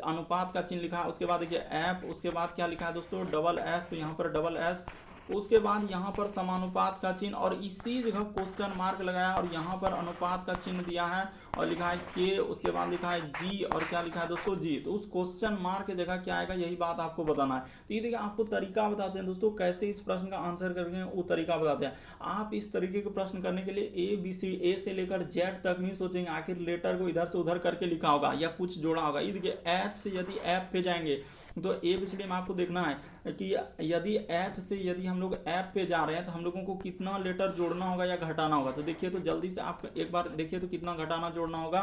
अनुपात का चिन्ह लिखा है। उसके बाद देखिए एफ, उसके बाद क्या लिखा है दोस्तों डबल एस, तो यहाँ पर डबल एस, उसके बाद यहाँ पर समानुपात का चिन्ह, और इसी जगह क्वेश्चन मार्क लगाया और यहाँ पर अनुपात का चिन्ह दिया है और लिखा है के, उसके बाद लिखा है जी, और क्या लिखा है दोस्तों जी। तो उस क्वेश्चन मार्क की जगह क्या आएगा, यही बात आपको बताना है। तो ये देखिए आपको तरीका बताते हैं दोस्तों कैसे इस प्रश्न का आंसर करके, वो तरीका बताते हैं। आप इस तरीके के प्रश्न करने के लिए ए से लेकर जेड तक नहीं सोचेंगे आखिर लेटर को इधर से उधर करके लिखा होगा या कुछ जोड़ा होगा। ये देखिए एच से यदि एफ पे जाएंगे तो ABCD में आपको देखना है कि यदि एच से यदि हम लोग एफ पे जा रहे हैं तो हम लोगों को कितना लेटर जोड़ना होगा या घटाना होगा। तो देखिए तो जल्दी से आप एक बार देखिए तो कितना घटाना जोड़ना होगा।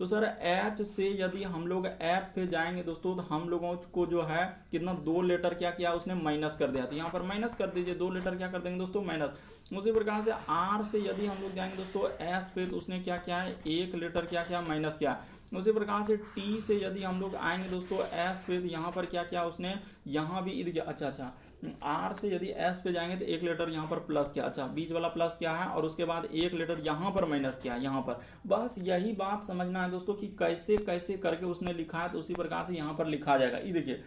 तो सर एच से यदि हम लोग एफ पे जाएंगे दोस्तों तो हम लोगों को जो है कितना 2 लेटर क्या किया उसने माइनस कर दिया, तो यहाँ पर माइनस कर दीजिए, 2 लेटर क्या कर देंगे दोस्तों माइनस। उसी प्रकार से आर से यदि हम लोग जाएंगे दोस्तों एस पे तो उसने क्या किया है 1 लेटर क्या किया माइनस किया। उसी प्रकार से टी से यदि हम लोग आएंगे दोस्तों एस पे तो यहाँ पर क्या किया उसने, यहाँ भी इधर अच्छा आर से यदि एस पे जाएंगे तो 1 लेटर यहाँ पर प्लस किया, अच्छा बीच वाला प्लस किया है और उसके बाद 1 लेटर यहाँ पर माइनस किया यहाँ पर। बस यही बात समझना है दोस्तों कि कैसे कैसे करके उसने लिखा है, तो उसी प्रकार से यहाँ पर लिखा जाएगा। ये देखिए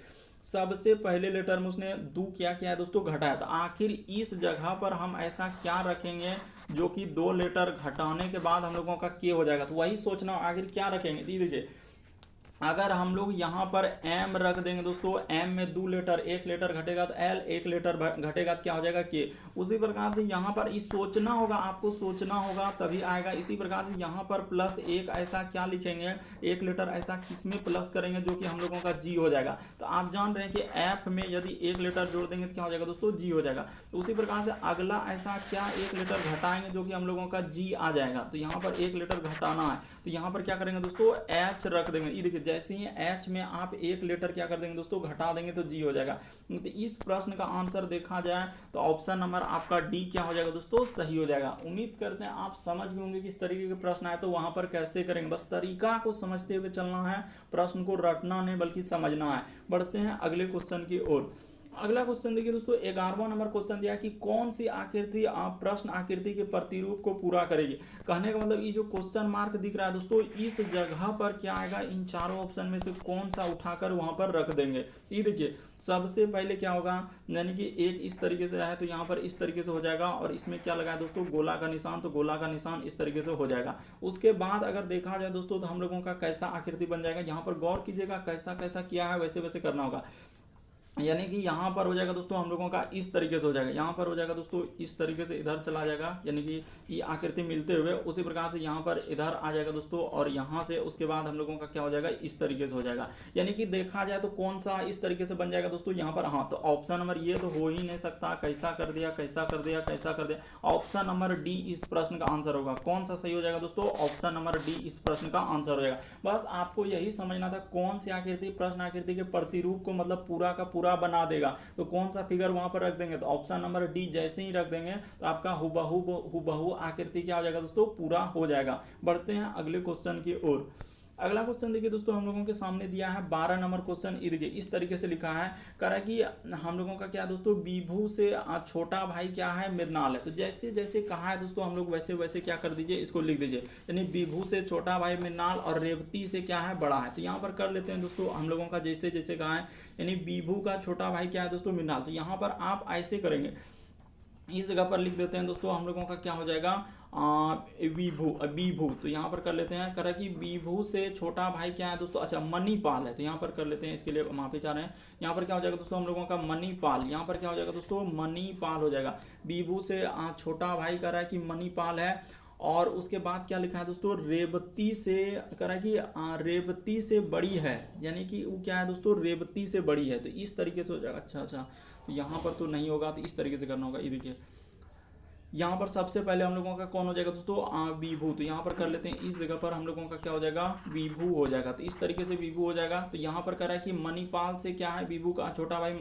सबसे पहले लेटर में उसने दो क्या किया है दोस्तों घटाया, तो आखिर इस जगह पर हम ऐसा क्या रखेंगे जो कि 2 लेटर घटाने के बाद हम लोगों का के हो जाएगा, तो वही सोचना आखिर क्या रखेंगे। देखिए अगर हम लोग यहाँ पर m रख देंगे दोस्तों, m में 2 लेटर, 1 लेटर घटेगा तो l, 1 लेटर घटेगा तो क्या हो जाएगा k। उसी प्रकार से यहाँ पर इस सोचना होगा, आपको सोचना होगा तभी आएगा। इसी प्रकार से यहाँ पर प्लस 1 ऐसा क्या लिखेंगे, 1 लेटर ऐसा किसमें प्लस करेंगे जो कि हम लोगों का g हो जाएगा। तो आप जान रहे हैं कि f में यदि 1 लेटर जोड़ देंगे तो क्या हो जाएगा दोस्तों g हो जाएगा। तो उसी प्रकार से अगला ऐसा क्या 1 लेटर घटाएंगे जो कि हम लोगों का g आ जाएगा, तो यहाँ पर 1 लेटर घटाना है तो यहाँ पर क्या करेंगे दोस्तों h रख देंगे। ये देखिए जैसे ही h में आप 1 लेटर क्या कर देंगे दोस्तों घटा देंगे तो g हो जाएगा। तो इस प्रश्न का आंसर देखा जाए तो ऑप्शन नंबर आपका डी क्या हो जाएगा दोस्तों सही हो जाएगा। उम्मीद करते हैं आप समझ गए होंगे किस तरीके के प्रश्न आए तो वहां पर कैसे करेंगे, बस तरीका को समझते हुए चलना है, प्रश्न को रटना नहीं बल्कि समझना है। बढ़ते हैं अगले क्वेश्चन की ओर। अगला क्वेश्चन देखिए दोस्तों 11वां नंबर क्वेश्चन दिया कि कौन सी आकृति आप प्रश्न आकृति के प्रतिरूप को पूरा करेगी। कहने का मतलब ये जो क्वेश्चन मार्क दिख रहा है दोस्तों इस जगह पर क्या आएगा, इन चारों ऑप्शन में से कौन सा उठाकर वहां पर रख देंगे। ये देखिए सबसे पहले क्या होगा, यानी कि एक इस तरीके से है तो यहाँ पर इस तरीके से हो जाएगा और इसमें क्या लगा है दोस्तों गोला का निशान, तो गोला का निशान इस तरीके से हो जाएगा। उसके बाद अगर देखा जाए दोस्तों तो हम लोगों का कैसा आकृति बन जाएगा, यहाँ पर गौर कीजिएगा कैसा कैसा किया है वैसे वैसे करना होगा। यानी कि यहाँ पर हो जाएगा दोस्तों हम लोगों का इस तरीके से हो जाएगा, यहाँ पर हो जाएगा दोस्तों इस तरीके से इधर चला जाएगा, यानी कि ये आकृति मिलते हुए उसी प्रकार से यहाँ पर इधर आ जाएगा दोस्तों और यहाँ से उसके बाद हम लोगों का क्या हो जाएगा इस तरीके से हो जाएगा। यानी कि देखा जाए तो कौन सा इस तरीके से बन जाएगा दोस्तों यहाँ पर, हाँ तो ऑप्शन नंबर ये तो हो ही नहीं सकता, कैसा कर दिया कैसा कर दिया कैसा कर दिया। ऑप्शन नंबर डी इस प्रश्न का आंसर होगा। कौन सा सही हो जाएगा दोस्तों, ऑप्शन नंबर डी इस प्रश्न का आंसर हो जाएगा। बस आपको यही समझना था कौन सी आकृति प्रश्न आकृति के प्रतिरूप को मतलब पूरा का पूरा बना देगा, तो कौन सा फिगर वहां पर रख देंगे, तो ऑप्शन नंबर डी जैसे ही रख देंगे तो आपका हुबहू आकृति क्या हो जाएगा दोस्तों पूरा हो जाएगा। बढ़ते हैं अगले क्वेश्चन की ओर। अगला क्वेश्चन देखिए दोस्तों हम लोगों के सामने दिया है 12 नंबर क्वेश्चन। देखिए इस तरीके से लिखा है करा कि हम लोगों का क्या दोस्तों विभू से छोटा भाई क्या है मृणाल है, तो जैसे जैसे कहा है दोस्तों हम लोग वैसे वैसे क्या कर दीजिए इसको लिख दीजिए। यानी विभू से छोटा भाई मृणाल और रेवती से क्या है बड़ा है, तो यहाँ पर कर लेते हैं दोस्तों हम लोगों का जैसे जैसे कहा है। यानी विभू का छोटा भाई क्या है दोस्तों मृणाल, तो यहाँ पर आप ऐसे करेंगे इस जगह पर लिख देते हैं दोस्तों हम लोगों का क्या हो जाएगा विभू, तो यहाँ पर कर लेते हैं करा कि विभू से छोटा भाई क्या है दोस्तों, अच्छा मणिपाल है, तो यहाँ पर कर लेते हैं इसके लिए माफी चाह रहे हैं। यहाँ पर क्या हो जाएगा दोस्तों हम लोगों का मणिपाल, यहाँ पर क्या हो जाएगा दोस्तों मणिपाल हो जाएगा। विभू से छोटा भाई कह रहा है कि मणिपाल है और उसके बाद क्या लिखा है दोस्तों रेवती से कह रहा है कि रेवती से बड़ी है, यानी कि वो क्या है दोस्तों रेवती से बड़ी है, तो इस तरीके से हो जाएगा। अच्छा तो यहाँ पर तो नहीं होगा तो इस तरीके से करना होगा। ये देखिए यहाँ पर सबसे पहले हम लोगों का कौन हो जाएगा दोस्तों विभू, तो यहाँ पर कर लेते हैं इस जगह पर हम लोगों का क्या हो जाएगा विभू हो जाएगा, तो इस तरीके से विभू हो जाएगा। तो यहाँ पर कह रहा है कि मणिपाल से क्या है विभू का छोटा भाई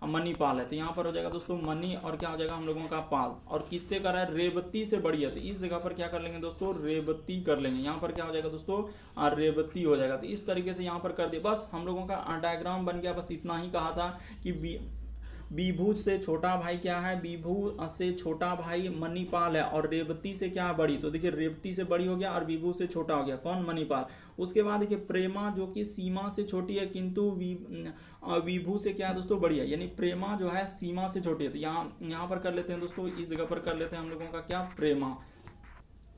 मणिपाल है, तो यहाँ पर हो जाएगा दोस्तों मणि और क्या हो जाएगा हम लोगों का पाल, और किससे कर रहा है रेवती से बड़ी है, तो इस जगह पर क्या कर लेंगे दोस्तों रेवती कर लेंगे। यहाँ पर क्या हो जाएगा दोस्तों रेवती हो जाएगा, तो इस तरीके से यहाँ पर कर दिए। बस हम लोगों का डायग्राम बन गया, बस इतना ही कहा था कि विभू से छोटा भाई क्या है, विभू से छोटा भाई मणिपाल है और रेवती से क्या बड़ी, तो देखिए रेवती से बड़ी हो गया और विभू से छोटा हो गया कौन मणिपाल। उसके बाद देखिए प्रेमा जो कि सीमा से छोटी है किंतु विभू से क्या है दोस्तों बड़ी है, यानी प्रेमा जो है सीमा से छोटी है, तो यहाँ पर कर लेते हैं दोस्तों इस जगह पर कर लेते हैं हम लोगों का क्या प्रेमा।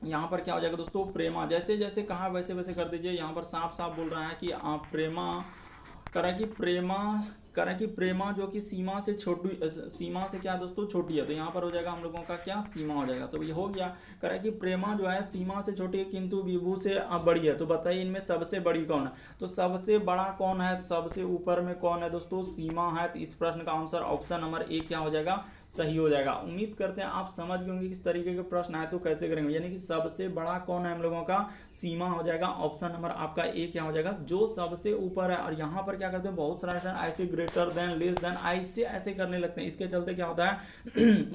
यहाँ पर क्या हो जाएगा दोस्तों प्रेमा, जैसे जैसे कहा वैसे वैसे कर दीजिए। यहाँ पर साफ साफ बोल रहा है कि प्रेमा करा कि प्रेमा कह रहे हैं कि प्रेमा जो कि सीमा से छोटी, सीमा से क्या दोस्तों छोटी है, तो यहाँ पर हो जाएगा हम लोगों का क्या सीमा हो जाएगा। तो ये हो गया। कह रहा है कि प्रेमा जो है सीमा से छोटी है किंतु विभू से बड़ी है, तो बताइए इनमें सबसे बड़ी कौन है। तो सबसे बड़ा कौन है, सबसे ऊपर में कौन है दोस्तों, सीमा है। तो इस प्रश्न का आंसर ऑप्शन नंबर ए क्या हो जाएगा, सही हो जाएगा। उम्मीद करते हैं आप समझ गए होंगे किस तरीके के प्रश्न आए तो कैसे करेंगे। यानी कि सबसे बड़ा कौन है हम लोगों का, सीमा हो जाएगा। ऑप्शन नंबर आपका ए क्या हो जाएगा, जो सबसे ऊपर है। और यहाँ पर क्या करते हैं, बहुत सारा ऐसे ग्रेटर देन, लेस देन, ऐसे ऐसे करने लगते हैं। इसके चलते क्या होता है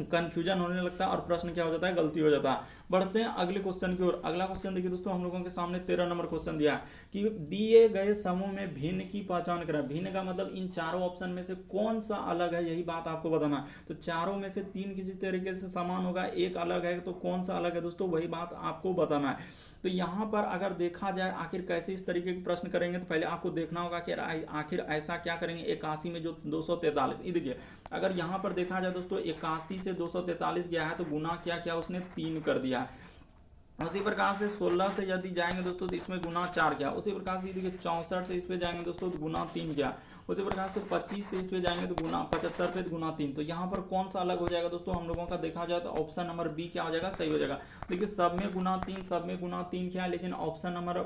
कंफ्यूजन होने लगता है और प्रश्न क्या हो जाता है, गलती हो जाता है। बढ़ते हैं अगले क्वेश्चन की ओर। अगला क्वेश्चन देखिए दोस्तों, हम लोगों के सामने 13 नंबर क्वेश्चन दिया है कि दिए गए समूह में भिन्न की पहचान करें। भिन्न का मतलब इन चारों ऑप्शन में से कौन सा अलग है, यही बात आपको बताना है। तो चारों में से 3 किसी तरीके से समान होगा, एक अलग है, तो कौन सा अलग है दोस्तों, वही बात आपको बताना है। तो यहाँ पर अगर देखा जाए आखिर कैसे इस तरीके के प्रश्न करेंगे, तो पहले आपको देखना होगा कि आखिर ऐसा क्या करेंगे। 81 में जो 243, ये देखिए अगर यहाँ पर देखा जाए दोस्तों 81 से 243 गया है, तो गुना क्या क्या उसने 3 कर दिया है। उसी प्रकार से 16 से यदि जाएंगे दोस्तों तो इसमें गुना 4 किया। उसी प्रकार से देखिए 64 से इस पे जाएंगे दोस्तों तो गुना 3 किया। उसी प्रकार से 25 से इस पे जाएंगे तो गुना 75 पे गुना 3। तो यहाँ पर कौन सा अलग हो जाएगा दोस्तों, हम लोगों का देखा जाए तो ऑप्शन नंबर बी क्या हो जाएगा, सही हो जाएगा। देखिए सब में गुना 3, सब में गुना 3 किया, लेकिन ऑप्शन नंबर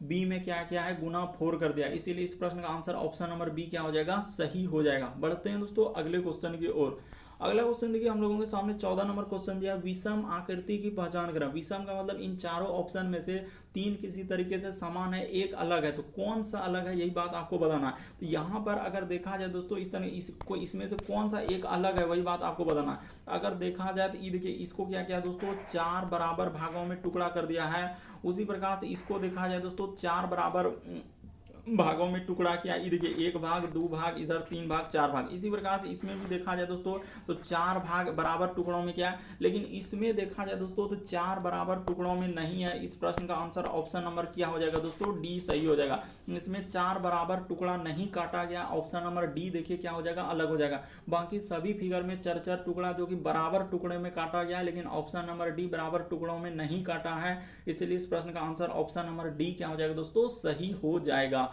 बी में क्या क्या है, गुना 4 कर दिया। इसीलिए इस प्रश्न का आंसर ऑप्शन नंबर बी क्या हो जाएगा, सही हो जाएगा। बढ़ते हैं दोस्तों अगले क्वेश्चन की ओर। अगला क्वेश्चन देखिए, हम लोगों के सामने 14 नंबर क्वेश्चन दिया, विषम आकृति की पहचान करें। विषम का मतलब इन चारों ऑप्शन में से 3 किसी तरीके से समान है, एक अलग है, तो कौन सा अलग है, यही बात आपको बताना है। तो यहाँ पर अगर देखा जाए दोस्तों इस तरह इसको, इसमें से कौन सा एक अलग है, वही बात आपको बताना है। अगर देखा जाए तो ये देखिए इसको क्या किया दोस्तों, 4 बराबर भागों में टुकड़ा कर दिया है। उसी प्रकार से इसको देखा जाए दोस्तों 4 बराबर भागों में टुकड़ा किया। ये देखिए 1 भाग, 2 भाग, इधर 3 भाग, 4 भाग। इसी प्रकार से इसमें भी देखा जाए दोस्तों तो 4 भाग बराबर टुकड़ों में क्या, लेकिन इसमें देखा जाए दोस्तों तो 4 बराबर टुकड़ों में नहीं है। इस प्रश्न का आंसर ऑप्शन नंबर क्या हो जाएगा दोस्तों, डी सही हो जाएगा। इसमें 4 बराबर टुकड़ा नहीं काटा गया, ऑप्शन नंबर डी देखिए क्या हो जाएगा, अलग हो जाएगा। बाकी सभी फिगर में 4 टुकड़ा जो कि बराबर टुकड़े में काटा गया, लेकिन ऑप्शन नंबर डी बराबर टुकड़ों में नहीं काटा है। इसलिए इस प्रश्न का आंसर ऑप्शन नंबर डी क्या हो जाएगा दोस्तों, सही हो जाएगा।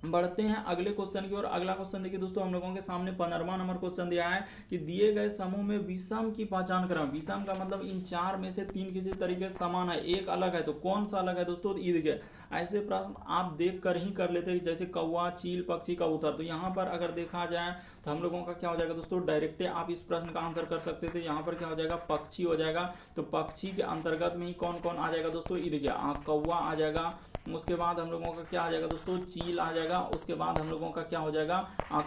बढ़ते हैं अगले क्वेश्चन की ओर। अगला क्वेश्चन देखिए दोस्तों, हम लोगों के सामने 15वां नंबर क्वेश्चन दिया है कि दिए गए समूह में विषम की पहचान करें। विषम का मतलब इन 4 में से 3 किसी तरीके से समान है, एक अलग है, तो कौन सा अलग है दोस्तों, तो ये देखिए ऐसे प्रश्न आप देख कर ही कर लेते हैं, जैसे कौवा, चील, पक्षी, कबूतर। तो यहाँ पर अगर देखा जाए तो हम लोगों का क्या हो जाएगा दोस्तों, डायरेक्ट आप इस प्रश्न का आंसर कर सकते थे। यहाँ पर क्या हो जाएगा, पक्षी हो जाएगा। तो पक्षी के अंतर्गत में ही कौन कौन आ जाएगा दोस्तों, ये देखिए कौवा आ जाएगा। उसके बाद हम लोगों का क्या आ जाएगा दोस्तों, चील आ जाएगा। उसके बाद हम लोगों का क्या हो जाएगा,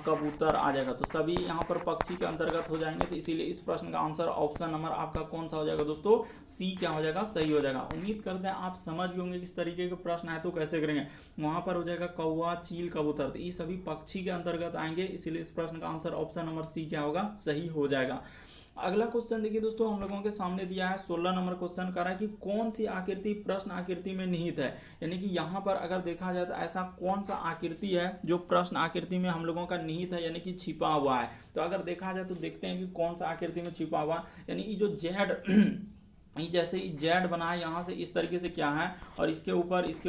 कबूतर आ जाएगा। तो सभी यहाँ पर पक्षी के अंतर्गत हो जाएंगे। तो इसीलिए इस प्रश्न का आंसर ऑप्शन नंबर आपका कौन सा हो जाएगा दोस्तों, सी क्या हो जाएगा, सही हो जाएगा। उम्मीद करते हैं आप समझ गए होंगे किस तरीके के प्रश्न आए तो कैसे करेंगे। वहां पर हो जाएगा कौवा, चील, कबूतर, तो ये सभी पक्षी के अंतर्गत आएंगे। इसीलिए इस प्रश्न का आंसर ऑप्शन नंबर सी क्या होगा, सही हो जाएगा। अगला क्वेश्चन देखिए दोस्तों, हम लोगों के सामने दिया है 16 नंबर क्वेश्चन कर रहा है कि कौन सी आकृति प्रश्न आकृति में निहित है। यानी कि यहाँ पर अगर देखा जाए तो ऐसा कौन सा आकृति है जो प्रश्न आकृति में हम लोगों का निहित है, यानी कि छिपा हुआ है। तो अगर देखा जाए तो देखते हैं कि कौन सा आकृति में छिपा हुआ, यानी कि जो जेड जैसे जेड बना है यहाँ से इस तरीके से क्या है, और इसके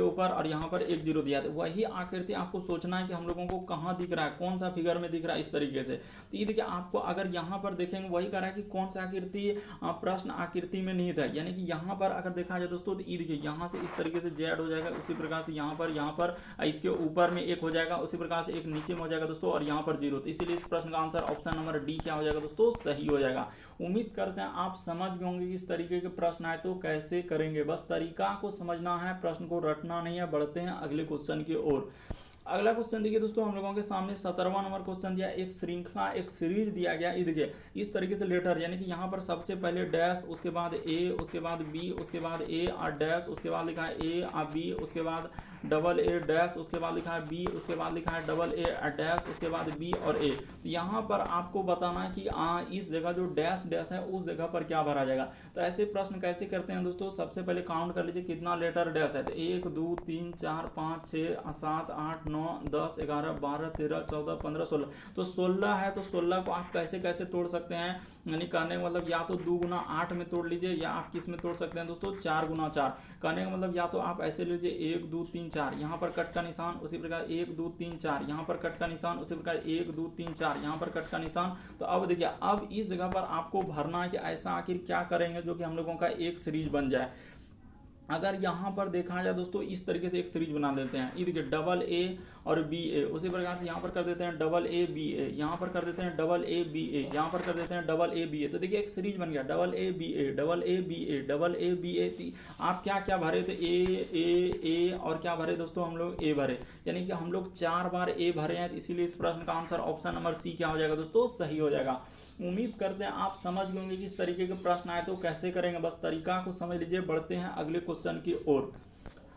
ऊपर और यहाँ पर 1 0 दिया है। तो वही आकृति आपको सोचना है कि हम लोगों को कहाँ दिख रहा है, कौन सा फिगर में दिख रहा है, इस तरीके से। तो ये देखिए आपको अगर यहाँ पर देखेंगे वही कह रहा है कि कौन सा आकृति प्रश्न आकृति में निहित है। यानी कि यहाँ पर अगर देखा जाए दोस्तों तो ये देखिए यहाँ से इस तरीके से जेड हो जाएगा। उसी प्रकार से यहाँ पर इसके ऊपर में 1 हो जाएगा। उसी प्रकार से 1 नीचे में हो जाएगा दोस्तों, और यहाँ पर 0। तो इसीलिए इस प्रश्न का आंसर ऑप्शन नंबर डी क्या हो जाएगा दोस्तों, सही हो जाएगा। उम्मीद करते हैं आप समझ गए होंगे कि इस तरीके के प्रश्न आए तो कैसे करेंगे। बस तरीका को समझना है, प्रश्न को रटना नहीं है। बढ़ते हैं अगले क्वेश्चन की ओर। अगला क्वेश्चन देखिए दोस्तों, हम लोगों के सामने 17वां नंबर क्वेश्चन दिया, एक श्रृंखला, एक सीरीज दिया गया। ये देखिए इस तरीके से लेटर, यानी कि यहाँ पर सबसे पहले डैश, उसके बाद ए, उसके बाद बी, उसके बाद ए और डैश, उसके बाद लिखा है ए और बी, उसके बाद डबल ए डैश, उसके बाद लिखा है बी, उसके बाद लिखा है डबल ए डैश, उसके बाद बी और ए। तो यहाँ पर आपको बताना है कि इस जगह जो डैश डैश है उस जगह पर क्या भरा जाएगा। तो ऐसे प्रश्न कैसे करते हैं दोस्तों, सबसे पहले काउंट कर लीजिए कितना लेटर डैश है। तो 1 2 3 4 5 6 7 8 9 10 11 12 13 14 15 16। तो 16 है, तो 16 को आप कैसे कैसे तोड़ सकते हैं, यानी कहने का मतलब या तो 2 गुना 8 में तोड़ लीजिए, या आप किस में तोड़ सकते हैं दोस्तों, 4 गुना 4। कहने का मतलब या तो आप ऐसे लीजिए 1 2 3 4, यहाँ पर कट का निशान, उसी प्रकार 1 2 3 4, यहाँ पर कट का निशान, उसी प्रकार 1 2 3 4, यहाँ पर कट का निशान। तो अब देखिए, अब इस जगह पर आपको भरना है कि ऐसा आखिर क्या करेंगे जो कि हम लोगों का एक सीरीज बन जाए। अगर यहाँ पर देखा जाए दोस्तों, इस तरीके से एक सीरीज बना देते हैं, ये देखिए डबल ए और बी ए, उसी प्रकार से यहाँ पर कर देते हैं डबल ए बी ए, यहाँ पर कर देते हैं डबल ए बी ए, यहाँ पर कर देते हैं डबल ए बी ए। तो देखिए एक सीरीज बन गया, double A B A, double A B A, double A B A. आप क्या क्या भरे थे, ए और क्या भरे दोस्तों, हम लोग ए भरे, यानी कि हम लोग 4 बार ए भरे हैं। इसीलिए इस प्रश्न का आंसर ऑप्शन नंबर सी क्या हो जाएगा दोस्तों, सही हो जाएगा। उम्मीद करते हैं आप समझ गए होंगे कि इस तरीके के प्रश्न आए तो कैसे करेंगे, बस तरीका को समझ लीजिए। बढ़ते हैं अगले क्वेश्चन की ओर।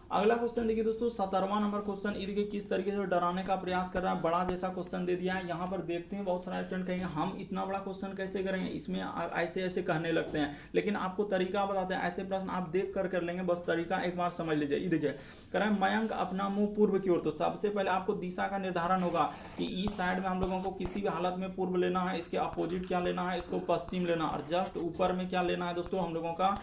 अगला क्वेश्चन देखिए दोस्तों, 17वां नंबर क्वेश्चन, ये देखिए किस तरीके से डराने का प्रयास कर रहा है, बड़ा जैसा क्वेश्चन दे दिया है। यहाँ पर देखते हैं बहुत सारे स्टूडेंट कहेंगे हम इतना बड़ा क्वेश्चन कैसे करेंगे, इसमें ऐसे ऐसे कहने लगते हैं, लेकिन आपको तरीका बताते हैं। ऐसे प्रश्न आप देख कर लेंगे, बस तरीका एक बार समझ लीजिए। ये देखिए कह रहे हैं मयंक अपना मुंह पूर्व की ओर। तो सबसे पहले आपको दिशा का निर्धारण होगा कि इस साइड में हम लोगों को किसी भी हालत में पूर्व लेना है, इसके अपोजिट क्या लेना है, इसको पश्चिम लेना, और जस्ट ऊपर में क्या लेना है दोस्तों, हम लोगों का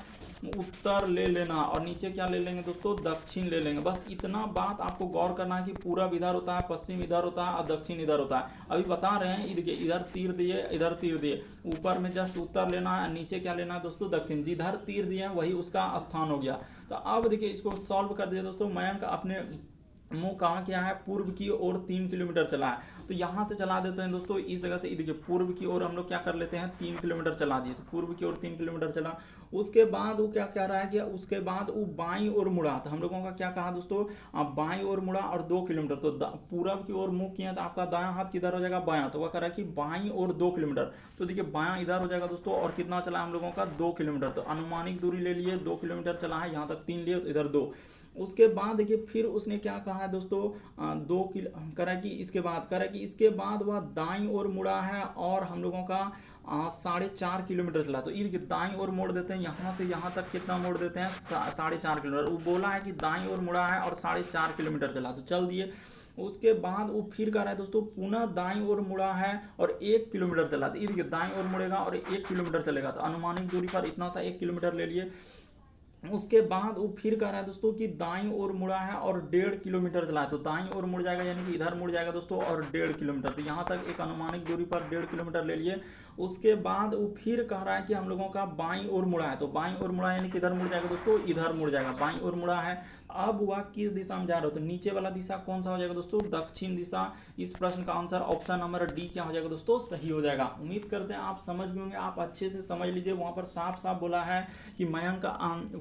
उत्तर ले लेना, और नीचे क्या ले लेंगे दोस्तों, दक्षिण ले लेंगे। बस इतना बात आपको गौर करना है कि पूरब इधर होता है, पश्चिम इधर होता है और दक्षिण इधर होता है। अभी बता रहे हैं, देखिए इधर तीर दिए, इधर तीर दिए, ऊपर में जस्ट उत्तर लेना है, नीचे क्या लेना है दोस्तों, दक्षिण। जिधर तीर दिए वही उसका स्थान हो गया। तो अब देखिए इसको सॉल्व कर दिया दोस्तों। मयंक अपने मुंह कहाँ क्या है, पूर्व की ओर 3 किलोमीटर चला है। तो यहाँ से चला देते हैं दोस्तों, इस जगह से देखिए पूर्व की ओर हम लोग क्या कर लेते हैं, 3 किलोमीटर चला दिए। तो पूर्व की ओर 3 किलोमीटर चला, उसके बाद वो क्या कह रहा है कि उसके बाद वो बाईं ओर मुड़ा। तो हम लोगों का क्या कहा दोस्तों, बाईं ओर मुड़ा और 2 किलोमीटर। तो पूरब की ओर मुंह किया तो आपका दायां हाथ किधर हो जाएगा, बायां। तो वह कह रहा है कि बाईं ओर 2 किलोमीटर। तो देखिए बायां इधर हो जाएगा दोस्तों, और कितना चला हम लोगों का, 2 किलोमीटर। तो अनुमानिक दूरी ले लिए, 2 किलोमीटर चला है, यहाँ तक 3 लिए, तो इधर 2। उसके बाद देखिए फिर उसने क्या कहा है दोस्तों, 2 किलो करा कि इसके बाद वह दाईं ओर मुड़ा है और हम लोगों का 4.5 किलोमीटर चला। तो ये दाईं ओर मोड़ देते हैं, यहाँ से यहाँ तक कितना मोड़ देते हैं, 4.5 किलोमीटर। वो बोला है कि दाईं ओर मुड़ा है और 4.5 किलोमीटर चला, तो चल दिए। उसके बाद वो फिर कह रहा है दोस्तों, पुनः दाईं ओर मुड़ा है और 1 किलोमीटर चला। तो ये दाईं ओर मुड़ेगा और 1 किलोमीटर चलेगा, तो अनुमानिक दूरी पर इतना सा 1 किलोमीटर ले लिए। उसके बाद वो फिर कह रहा है दोस्तों कि दाईं ओर मुड़ा है और 1.5 किलोमीटर चला है। तो दाईं ओर मुड़ जाएगा, यानी कि इधर मुड़ जाएगा दोस्तों, और 1.5 किलोमीटर। तो यहाँ तक एक अनुमानिक दूरी पर 1.5 किलोमीटर ले लिए। उसके बाद वो फिर कह रहा है कि हम लोगों का बाईं ओर मुड़ा है। तो बाईं ओर मुड़ा यानी कि इधर मुड़ जाएगा दोस्तों, इधर मुड़ जाएगा, बाईं ओर मुड़ा है। अब वह किस दिशा में जा रहा हो, तो नीचे वाला दिशा कौन सा हो जाएगा दोस्तों, दक्षिण दिशा। इस प्रश्न का आंसर ऑप्शन नंबर डी क्या हो जाएगा दोस्तों, सही हो जाएगा। उम्मीद करते हैं आप समझ गए होंगे। आप अच्छे से समझ लीजिए, वहां पर साफ साफ बोला है कि मयंक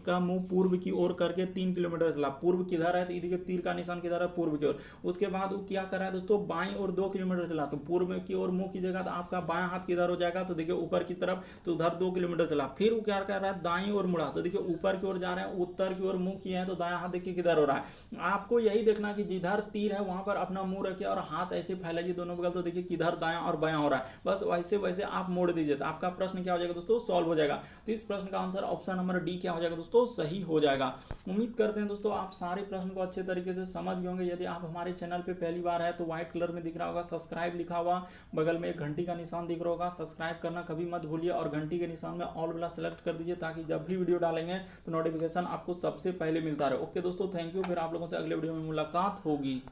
का मुंह पूर्व की ओर करके 3 किलोमीटर चला। पूर्व किधर है, तो देखिए तीर का निशान किधर है, पूर्व की ओर। उसके बाद वो क्या कर रहा है दोस्तों, बाईं ओर 2 किलोमीटर चला। तो पूर्व की ओर मुंह कीजिएगा तो आपका बायां हाथ किधर हो जाएगा, तो देखिए ऊपर की तरफ, तो उधर 2 किलोमीटर चला। फिर वो क्या कर रहा है, दाईं ओर मुड़ा। तो देखिए ऊपर की ओर जा रहे हैं, उत्तर की ओर मुंह किए हैं, तो दायां हाथ देखिए किधर हो रहा है। आपको यही देखना कि जिधर तीर है वहां पर अपना मुंह रखिए और हाथ ऐसे फैलाइए दोनों बगल। तो देखिए किधर दायां और बायां हो रहा है, बस वैसे वैसे आप मोड़ दीजिए, तो आपका प्रश्न क्या हो जाएगा दोस्तों, सॉल्व हो जाएगा। तो इस प्रश्न का आंसर ऑप्शन नंबर डी क्या हो जाएगा दोस्तों, सही हो जाएगा। उम्मीद करते हैं दोस्तों आप सारे प्रश्न को अच्छे तरीके से समझ गए होंगे। यदि आप हमारे चैनल पे पहली बार है तो व्हाइट कलर में दिख रहा होगा सब्सक्राइब लिखा हुआ, बगल में एक घंटी का निशान दिख रहा होगा, सब्सक्राइब करना कभी मत भूलिए, और घंटी के निशान में ऑल वाला सेलेक्ट कर दीजिए, ताकि जब भी वीडियो डालेंगे तो नोटिफिकेशन आपको सबसे पहले मिलता रहे। ओके दोस्तों, थैंक यू। फिर आप लोगों से अगले वीडियो में मुलाकात होगी।